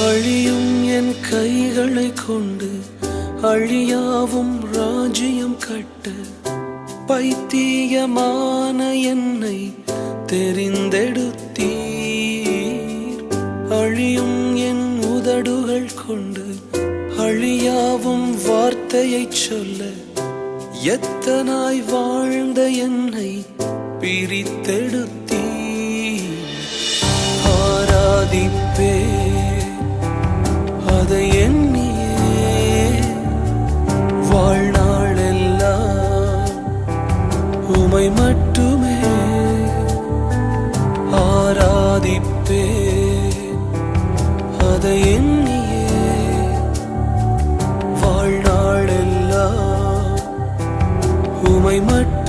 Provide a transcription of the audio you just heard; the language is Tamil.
அழியும் என் கைகளை கொண்டு அழியாவும் ராஜ்யம் கட்ட பைத்தியமான என்னை தெரிந்தெடுத்தீர். அழியும் என் உதடுகள் கொண்டு அழியாவும் வார்த்தையை சொல்ல எத்தனாய் வாழ்ந்த என்னை பிரித்தெடுத்தீர். ஆராதிப்பே அதை எண்ணியே வாழ்நாளெல்லாம் உமை மட்டுமே ஆராதிப்பே அதை எண்ணியே வாழ்நாளெல்லாம் உமை மட்டுமே